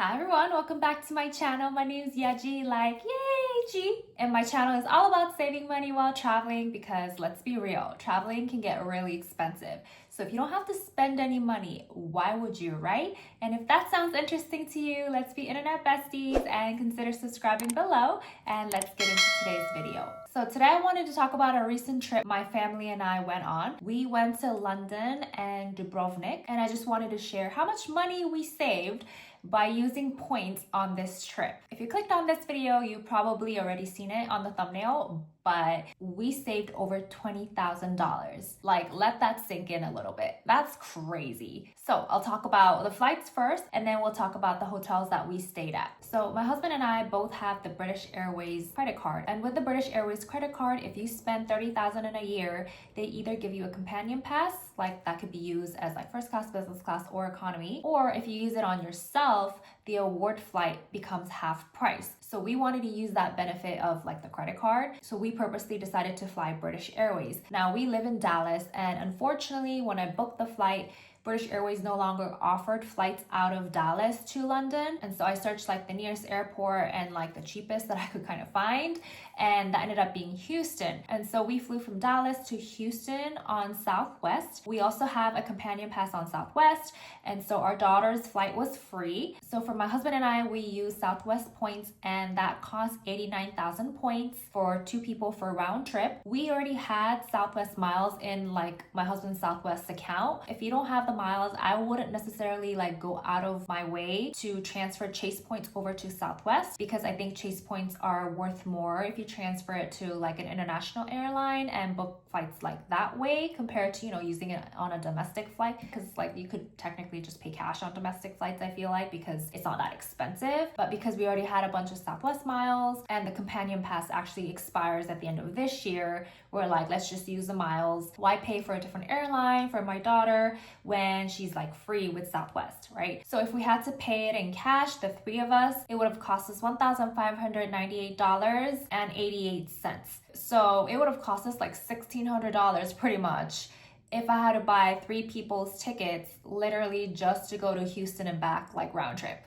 Hi everyone, welcome back to my channel. My name is Yaji, like yay G. And my channel is all about saving money while traveling because let's be real, traveling can get really expensive. So if you don't have to spend any money, why would you, right? And if that sounds interesting to you, let's be internet besties and consider subscribing below, and let's get into today's video. So today I wanted to talk about a recent trip my family and I went on. We went to London and Dubrovnik, and I just wanted to share how much money we saved by using points on this trip. If you clicked on this video, you probably already seen it on the thumbnail, but we saved over $20,000. Like, let that sink in a little bit. That's crazy. So I'll talk about the flights first, and then we'll talk about the hotels that we stayed at. So my husband and I both have the British Airways credit card. And with the British Airways credit card, if you spend $30,000 in a year, they either give you a companion pass, like that could be used as like first class, business class, or economy. Or if you use it on yourself, the award flight becomes half price. So we wanted to use that benefit of like the credit card. So we purposely decided to fly British Airways. Now we live in Dallas, and unfortunately when I booked the flight, British Airways no longer offered flights out of Dallas to London. And so I searched like the nearest airport and like the cheapest that I could kind of find. And that ended up being Houston. And so we flew from Dallas to Houston on Southwest. We also have a companion pass on Southwest. And so our daughter's flight was free. So for my husband and I, we used Southwest points, and that cost 89,000 points for two people for a round trip. We already had Southwest miles in like my husband's Southwest account. If you don't have the miles, I wouldn't necessarily like go out of my way to transfer Chase points over to Southwest, because I think Chase points are worth more if you transfer it to like an international airline and book flights like that way compared to, using it on a domestic flight, because like you could technically just pay cash on domestic flights, I feel like, because it's not that expensive. But because we already had a bunch of Southwest miles and the companion pass actually expires at the end of this year, we're like, let's just use the miles. Why pay for a different airline for my daughter when she's like free with Southwest, right? So if we had to pay it in cash, the three of us, it would have cost us $1,598.88. So it would have cost us like $1,600 pretty much if I had to buy three people's tickets literally just to go to Houston and back, like round trip.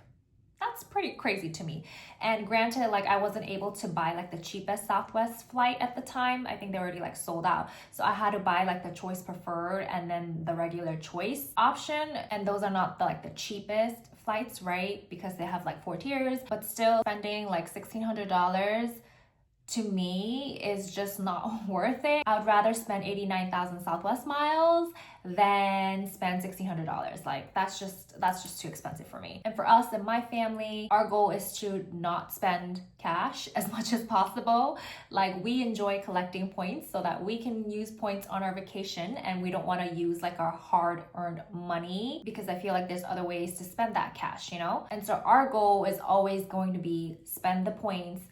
That's pretty crazy to me. And granted, like I wasn't able to buy like the cheapest Southwest flight at the time. I think they already like sold out. So I had to buy like the choice preferred and then the regular choice option. And those are not the cheapest flights, right? Because they have like 4 tiers, but still spending like $1,600 to me is just not worth it. I would rather spend 89,000 Southwest miles than spend $1,600. Like that's just too expensive for me. And for us and my family, our goal is to not spend cash as much as possible. Like we enjoy collecting points so that we can use points on our vacation, and we don't want to use like our hard-earned money because I feel like there's other ways to spend that cash, And so our goal is always going to be spend the points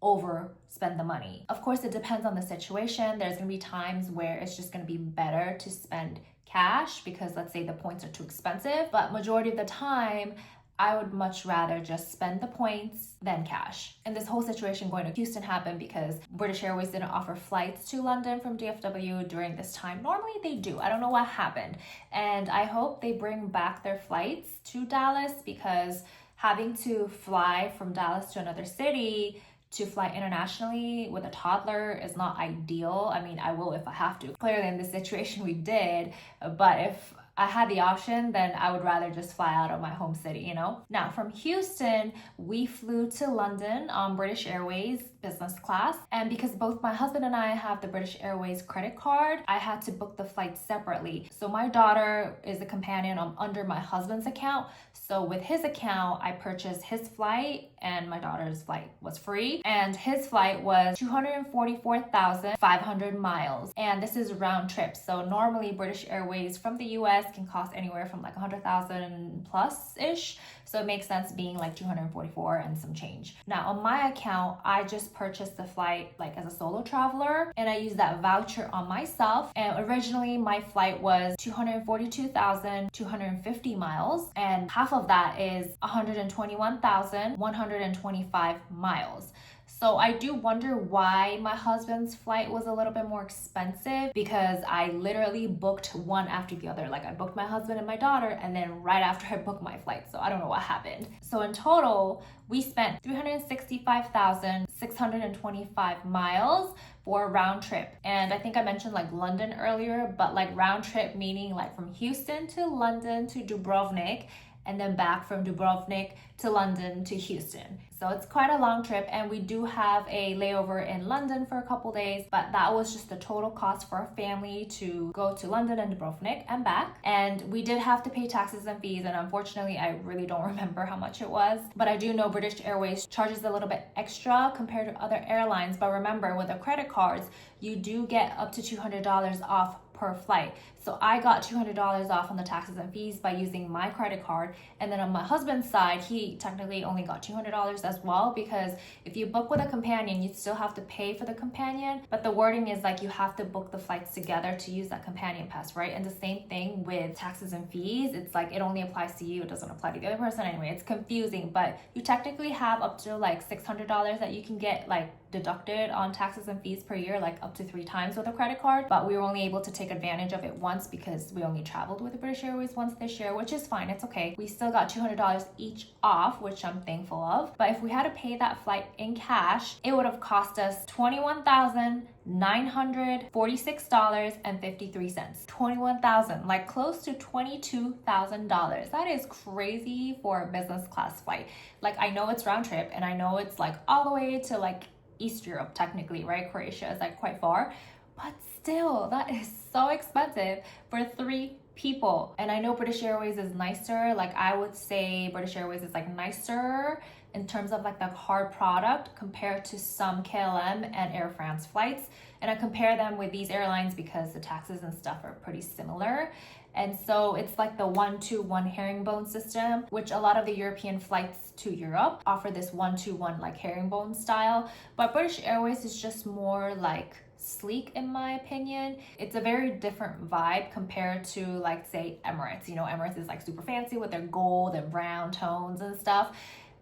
over spend the money. Of course, it depends on the situation. There's gonna be times where it's just gonna be better to spend cash because let's say the points are too expensive, but majority of the time, I would much rather just spend the points than cash. And this whole situation going to Houston happened because British Airways didn't offer flights to London from DFW during this time. Normally they do. I don't know what happened. And I hope they bring back their flights to Dallas, because having to fly from Dallas to another city to fly internationally with a toddler is not ideal. I mean, I will if I have to. Clearly in this situation we did, but if I had the option, then I would rather just fly out of my home city, Now from Houston, we flew to London on British Airways business class. And because both my husband and I have the British Airways credit card, I had to book the flight separately. So my daughter is a companion under my husband's account. So with his account, I purchased his flight, and my daughter's flight was free. And his flight was 244,500 miles. And this is round trip. So normally British Airways from the US can cost anywhere from like 100,000 plus ish. So it makes sense being like 244 and some change. Now on my account, I just purchased the flight like as a solo traveler, and I used that voucher on myself. And originally my flight was 242,250 miles, and half of that is 121,125 miles. So I do wonder why my husband's flight was a little bit more expensive, because I literally booked one after the other. Like I booked my husband and my daughter, and then right after I booked my flight. So I don't know what happened. So in total, we spent 365,625 miles for a round trip. And I think I mentioned like London earlier, but like round trip meaning like from Houston to London to Dubrovnik, and then back from Dubrovnik to London to Houston. So it's quite a long trip, and we do have a layover in London for a couple days, but that was just the total cost for our family to go to London and Dubrovnik and back. And we did have to pay taxes and fees, and unfortunately I really don't remember how much it was, but I do know British Airways charges a little bit extra compared to other airlines. But remember, with the credit cards, you do get up to $200 off per flight. So I got $200 off on the taxes and fees by using my credit card. And then on my husband's side, he technically only got $200 as well, because if you book with a companion, you still have to pay for the companion. But the wording is like you have to book the flights together to use that companion pass, right? And the same thing with taxes and fees. It's like it only applies to you. It doesn't apply to the other person anyway. It's confusing, but you technically have up to like $600 that you can get like deducted on taxes and fees per year, like up to 3 times with a credit card. But we were only able to take advantage of it once because we only traveled with the British Airways once this year, which is fine. It's okay. We still got $200 each off, which I'm thankful of. But if we had to pay that flight in cash, it would have cost us $21,946.53. 21,000, like close to $22,000. That is crazy for a business class flight. Like, I know it's round trip, and I know it's like all the way to like East Europe technically, right? Croatia is like quite far, but still, that is so expensive for 3 people. And I know British Airways is nicer. Like, I would say British Airways is like nicer in terms of like the hard product compared to some KLM and Air France flights. And I compare them with these airlines because the taxes and stuff are pretty similar. And so it's like the 1-2-1 herringbone system, which a lot of the European flights to Europe offer this 1-2-1 like herringbone style. But British Airways is just more like sleek in my opinion. It's a very different vibe compared to like say Emirates. You know, Emirates is like super fancy with their gold and brown tones and stuff.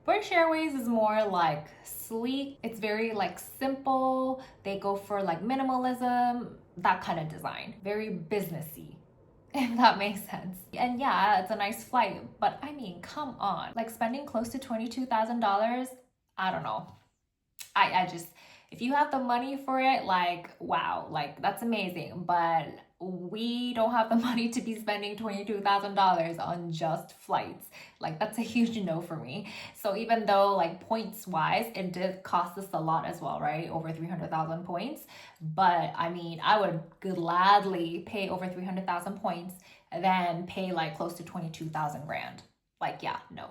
British Airways is more like sleek. It's very like simple. They go for like minimalism, that kind of design. Very businessy, if that makes sense. And yeah, it's a nice flight, but I mean, come on. Like spending close to $22,000, I don't know. I just, if you have the money for it, like, wow, like that's amazing. But we don't have the money to be spending $22,000 on just flights. Like, that's a huge no for me. So even though like points wise, it did cost us a lot as well, right? Over 300,000 points. But I mean, I would gladly pay over 300,000 points than pay like close to 22,000 grand. Like, yeah, no.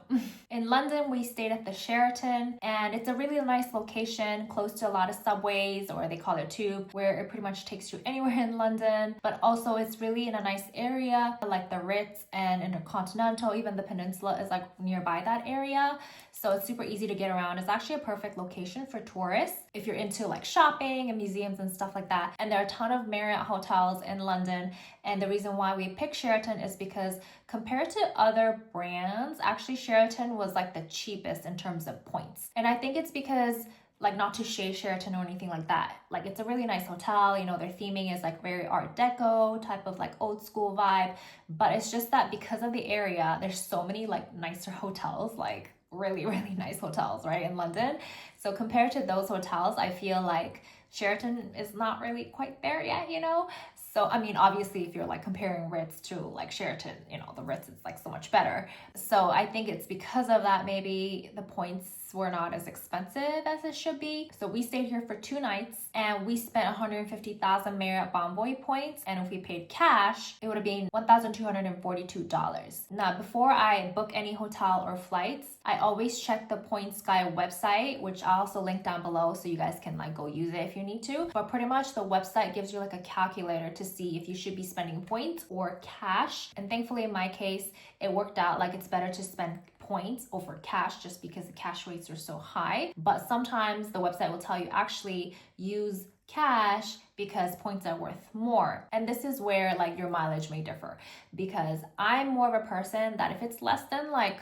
In London, we stayed at the Sheraton, and it's a really nice location close to a lot of subways, or they call it tube, where it pretty much takes you anywhere in London. But also it's really in a nice area, like the Ritz and Intercontinental, even the Peninsula is like nearby that area. So it's super easy to get around. It's actually a perfect location for tourists if you're into like shopping and museums and stuff like that. And there are a ton of Marriott hotels in London. And the reason why we picked Sheraton is because compared to other brands, actually Sheraton was like the cheapest in terms of points. And I think it's because, like, not to shade Sheraton or anything like that, like it's a really nice hotel, you know, their theming is like very art deco type of like old school vibe. But it's just that because of the area, there's so many like nicer hotels, like really, really nice hotels, right, in London. So compared to those hotels, I feel like Sheraton is not really quite there yet, you know? So, I mean, obviously, if you're like comparing Ritz to like Sheraton, you know, the Ritz is like so much better. So I think it's because of that, maybe the points were not as expensive as it should be. So we stayed here for 2 nights and we spent 150,000 Marriott Bonvoy points. And if we paid cash, it would have been $1,242. Now, before I book any hotel or flights, I always check the Point Sky website, which I'll also link down below so you guys can like go use it if you need to. But pretty much the website gives you like a calculator to see if you should be spending points or cash. And thankfully in my case, it worked out like it's better to spend points over cash just because the cash rates are so high. But sometimes the website will tell you actually use cash because points are worth more. And this is where like your mileage may differ, because I'm more of a person that if it's less than like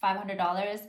$500,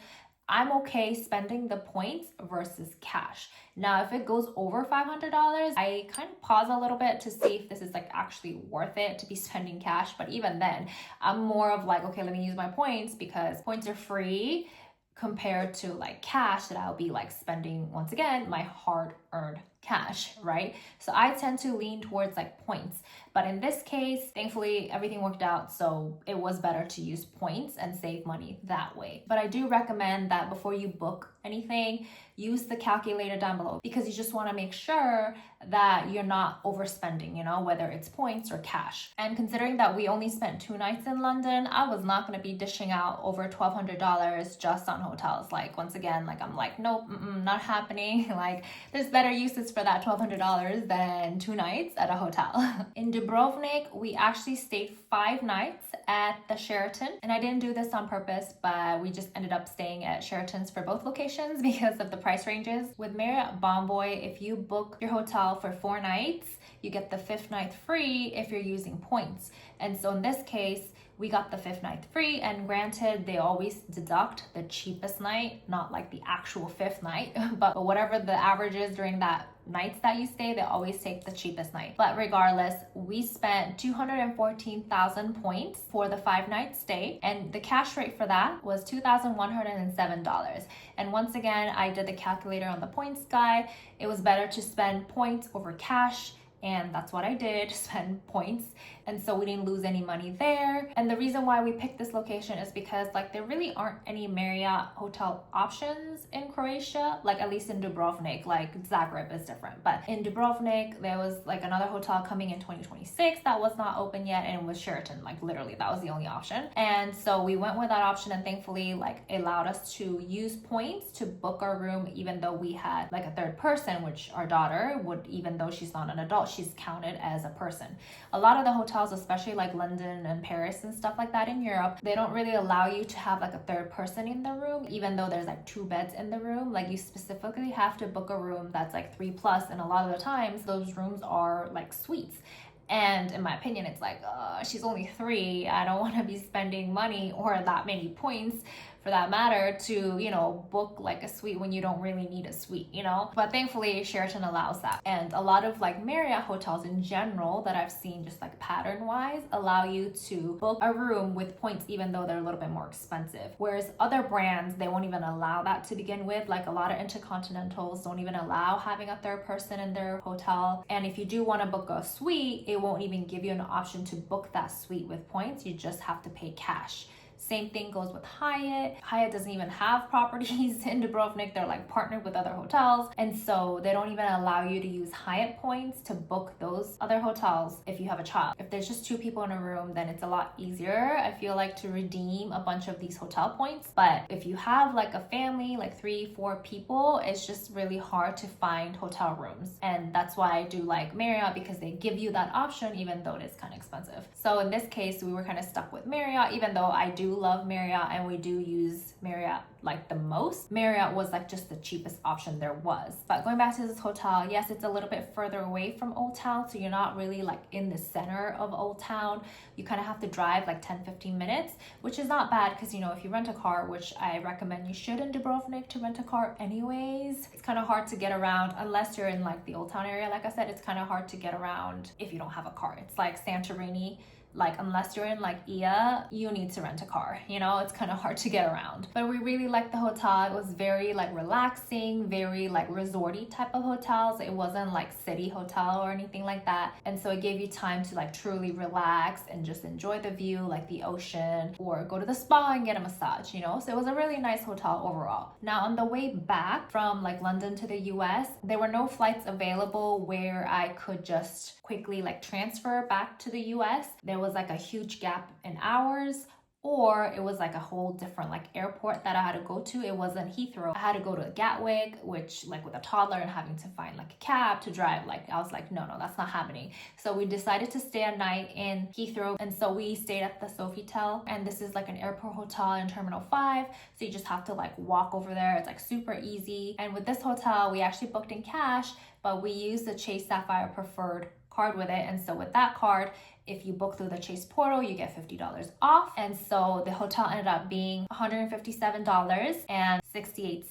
I'm okay spending the points versus cash. Now, if it goes over $500, I kind of pause a little bit to see if this is like actually worth it to be spending cash. But even then, I'm more of like, okay, let me use my points because points are free compared to like cash that I'll be like spending, once again, my hard-earned cash, right? So I tend to lean towards like points. But in this case, thankfully, everything worked out. So it was better to use points and save money that way. But I do recommend that before you book anything, use the calculator down below because you just want to make sure that you're not overspending, you know, whether it's points or cash. And considering that we only spent 2 nights in London, I was not going to be dishing out over $1,200 just on hotels. Like, once again, like I'm like, nope, not happening. Like, there's better uses for that $1,200 than 2 nights at a hotel. In Dubrovnik, we actually stayed 5 nights at the Sheraton. And I didn't do this on purpose, but we just ended up staying at Sheratons for both locations because of the price ranges. With Marriott Bonvoy, if you book your hotel for 4 nights, you get the 5th night free if you're using points. And so in this case, we got the 5th night free, and granted, they always deduct the cheapest night, not like the actual 5th night, but whatever the average is during that nights that you stay, they always take the cheapest night. But regardless, we spent 214,000 points for the 5-night stay, and the cash rate for that was $2,107. And once again, I did the calculator on the points guide. It was better to spend points over cash, and that's what I did, spend points. And so we didn't lose any money there. And the reason why we picked this location is because like there really aren't any Marriott hotel options in Croatia, like at least in Dubrovnik. Like Zagreb is different, but in Dubrovnik there was like another hotel coming in 2026 that was not open yet, and it was Sheraton. Like literally that was the only option. And so we went with that option, and thankfully like it allowed us to use points to book our room, even though we had like a third person, which our daughter would, even though she's not an adult, she's counted as a person. A lot of the hotels, especially like London and Paris and stuff like that in Europe, they don't really allow you to have like a third person in the room, even though there's like 2 beds in the room. Like you specifically have to book a room that's like 3+, and a lot of the times those rooms are like suites. And in my opinion, it's like, she's only 3. I don't want to be spending money or that many points for that matter to, you know, book like a suite when you don't really need a suite, you know? But thankfully, Sheraton allows that. And a lot of like Marriott hotels in general that I've seen just like pattern-wise allow you to book a room with points even though they're a little bit more expensive. Whereas other brands, they won't even allow that to begin with. Like a lot of intercontinentals don't even allow having a third person in their hotel. And if you do want to book a suite, it won't even give you an option to book that suite with points. You just have to pay cash. Same thing goes with Hyatt. Hyatt doesn't even have properties in Dubrovnik. They're like partnered with other hotels. And so they don't even allow you to use Hyatt points to book those other hotels if you have a child. If there's just 2 people in a room, then it's a lot easier, I feel like, to redeem a bunch of these hotel points. But if you have like a family, like 3-4 people, it's just really hard to find hotel rooms. And that's why I do like Marriott, because they give you that option even though it is kind of expensive. So in this case, we were kind of stuck with Marriott, even though I do love Marriott and we do use Marriott like the most. Marriott was like just the cheapest option there was. But going back to this hotel, yes, it's a little bit further away from Old Town, so you're not really like in the center of Old Town. You kind of have to drive like 10-15 minutes, which is not bad because, you know, if you rent a car, which I recommend you should in Dubrovnik to rent a car anyways, it's kind of hard to get around unless you're in like the Old Town area. Like I said, it's kind of hard to get around if you don't have a car. It's like Santorini. Like unless you're in like Ia, you need to rent a car, you know, it's kind of hard to get around. But we really liked the hotel. It was very like relaxing, very like resorty type of hotels. It wasn't like city hotel or anything like that. And so it gave you time to like truly relax and just enjoy the view, like the ocean, or go to the spa and get a massage, you know. So it was a really nice hotel overall. Now on the way back from like London to the US, there were no flights available where I could just quickly like transfer back to the US. There was like a huge gap in hours, or it was like a whole different like airport that I had to go to. It wasn't Heathrow. I had to go to Gatwick, which like with a toddler and having to find like a cab to drive, like I was like, no, that's not happening. So we decided to stay a night in Heathrow. And so we stayed at the Sofitel, and this is like an airport hotel in Terminal 5. So you just have to like walk over there. It's like super easy. And with this hotel, we actually booked in cash, but we used the Chase Sapphire Preferred card with it. And so with that card, if you book through the Chase portal, you get $50 off. And so the hotel ended up being $157.68.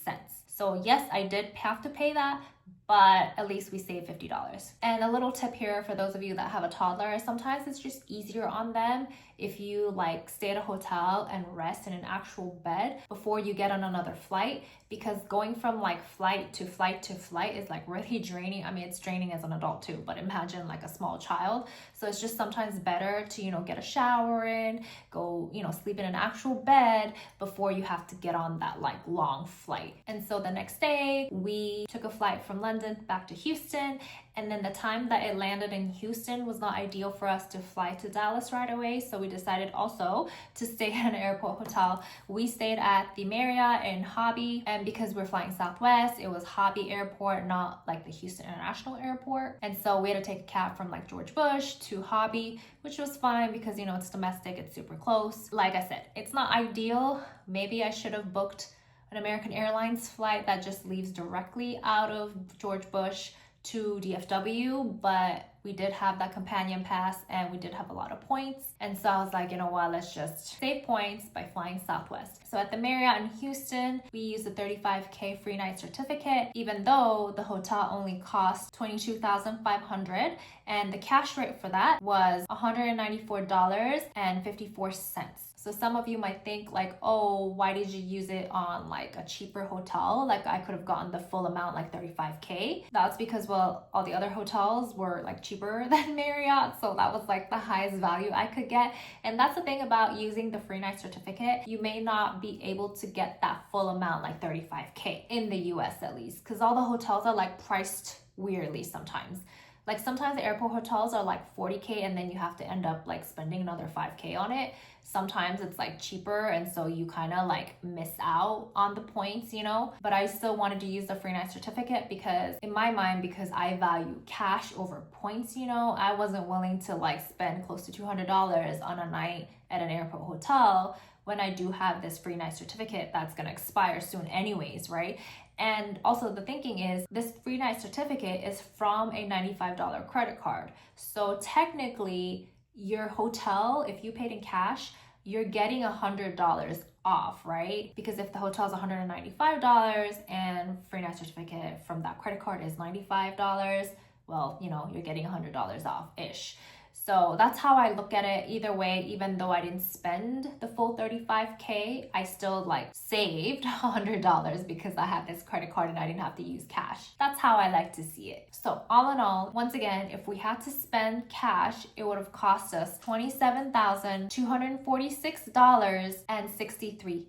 So yes, I did have to pay that, but at least we saved $50. And a little tip here for those of you that have a toddler, sometimes it's just easier on them if you like stay at a hotel and rest in an actual bed before you get on another flight, because going from like flight to flight to flight is like really draining. I mean, it's draining as an adult too, but imagine like a small child. So it's just sometimes better to, get a shower in, go, sleep in an actual bed before you have to get on that like long flight. And so the next day we took a flight from London back to Houston. And then the time that it landed in Houston was not ideal for us to fly to Dallas right away. So we decided also to stay at an airport hotel. We stayed at the Marriott in Hobby. And because we're flying Southwest, it was Hobby Airport, not like the Houston International Airport. And so we had to take a cab from like George Bush to Hobby, which was fine because, it's domestic, it's super close. Like I said, it's not ideal. Maybe I should have booked an American Airlines flight that just leaves directly out of George Bush to DFW, but we did have that companion pass and we did have a lot of points. And so I was like, let's just save points by flying Southwest. So at the Marriott in Houston, we used a $35K free night certificate, even though the hotel only cost $22,500, and the cash rate for that was $194.54. So some of you might think like, oh, why did you use it on like a cheaper hotel? Like I could have gotten the full amount, like $35K. That's because, well, all the other hotels were like cheaper than Marriott. So that was like the highest value I could get. And that's the thing about using the free night certificate. You may not be able to get that full amount, like $35K in the US at least, because all the hotels are like priced weirdly sometimes. Like sometimes the airport hotels are like $40K and then you have to end up like spending another $5K on it. Sometimes it's like cheaper and so you kind of like miss out on the points, But I still wanted to use the free night certificate because in my mind, because I value cash over points, I wasn't willing to like spend close to $200 on a night at an airport hotel when I do have this free night certificate that's going to expire soon anyways, right? And also the thinking is this free night certificate is from a $95 credit card. So technically your hotel, if you paid in cash, you're getting $100 off, right? Because if the hotel is $195 and free night certificate from that credit card is $95, well, you're getting $100 off-ish. So that's how I look at it. Either way, even though I didn't spend the full $35K, I still like saved $100 because I had this credit card and I didn't have to use cash. That's how I like to see it. So all in all, once again, if we had to spend cash, it would have cost us $27,246.63.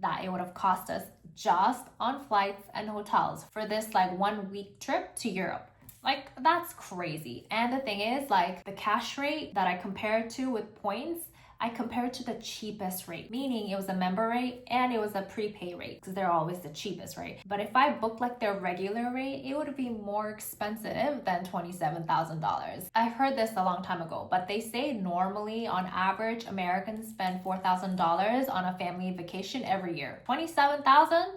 That it would have cost us just on flights and hotels for this like 1 week trip to Europe. Like, that's crazy. And the thing is, like, the cash rate that I compared to with points, I compared to the cheapest rate, meaning it was a member rate and it was a prepay rate because they're always the cheapest, right? But if I booked like their regular rate, it would be more expensive than $27,000. I heard this a long time ago, but they say normally on average, Americans spend $4,000 on a family vacation every year.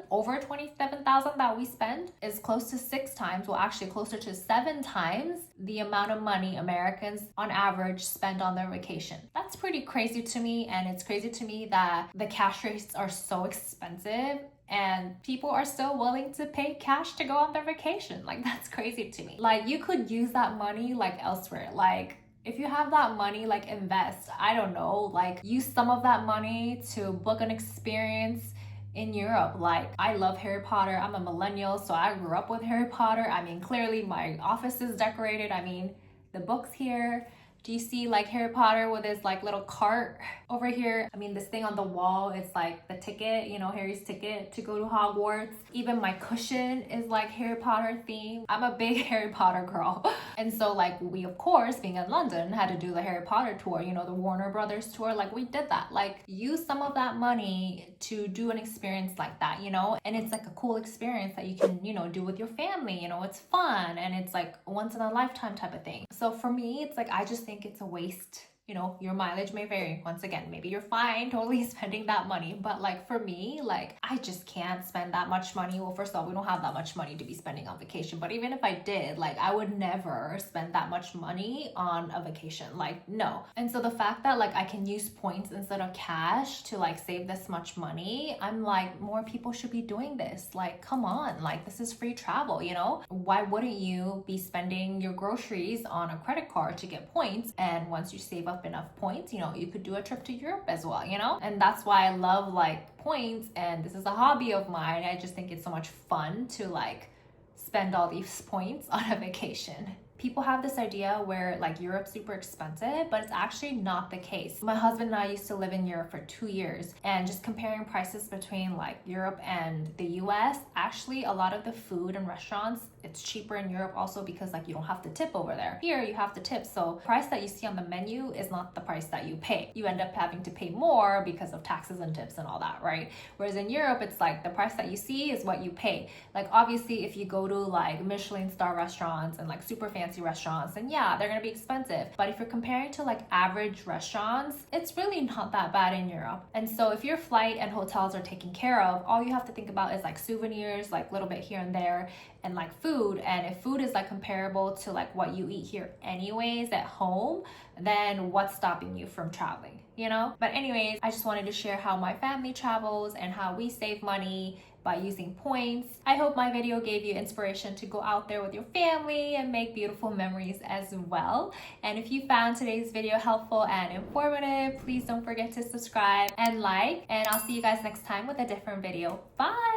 Over 27,000 that we spend is close to 6 times, well actually closer to 7 times the amount of money Americans on average spend on their vacation. That's pretty crazy to me, and it's crazy to me that the cash rates are so expensive and people are still willing to pay cash to go on their vacation. Like, that's crazy to me. Like, you could use that money like elsewhere. Like, if you have that money, like invest, I don't know, like use some of that money to book an experience in Europe. Like, I love Harry Potter. I'm a millennial, so I grew up with Harry Potter. I mean, clearly my office is decorated. I mean, the books here. Do you see like Harry Potter with his like little cart over here? I mean, this thing on the wall, it's like the ticket, Harry's ticket to go to Hogwarts. Even my cushion is like Harry Potter themed. I'm a big Harry Potter girl. And so like we, of course, being in London, had to do the Harry Potter tour, the Warner Brothers tour. Like, we did that. Like, use some of that money to do an experience like that, and it's like a cool experience that you can, do with your family. It's fun and it's like once in a lifetime type of thing. So for me, it's like, I just think it's a waste You know, your mileage may vary. Once again, maybe you're fine totally spending that money, but like for me, like I just can't spend that much money. Well, first of all, we don't have that much money to be spending on vacation, but even if I did, like I would never spend that much money on a vacation. Like no. And so the fact that like I can use points instead of cash to like save this much money, I'm like, more people should be doing this. Like come on, like this is free travel, you know? Why wouldn't you be spending your groceries on a credit card to get points, and once you save up enough points, you know, you could do a trip to Europe as well, you know? And that's why I love like points, and this is a hobby of mine. I just think it's so much fun to like spend all these points on a vacation. People have this idea where like Europe's super expensive, but it's actually not the case. My husband and I used to live in Europe for 2 years, and just comparing prices between like Europe and the US, actually a lot of the food and restaurants, it's cheaper in Europe also because like you don't have to tip over there. Here you have to tip, so the price that you see on the menu is not the price that you pay. You end up having to pay more because of taxes and tips and all that, right? Whereas in Europe, it's like the price that you see is what you pay. Like obviously if you go to like Michelin star restaurants and like super fancy restaurants, and yeah, they're gonna be expensive, but if you're comparing to like average restaurants, it's really not that bad in Europe. And so if your flight and hotels are taken care of, all you have to think about is like souvenirs, like a little bit here and there, and like food. And if food is like comparable to like what you eat here anyways at home, then what's stopping you from traveling, you know? But anyways, I just wanted to share how my family travels and how we save money by using points. I hope my video gave you inspiration to go out there with your family and make beautiful memories as well. And if you found today's video helpful and informative, please don't forget to subscribe and like, and I'll see you guys next time with a different video. Bye!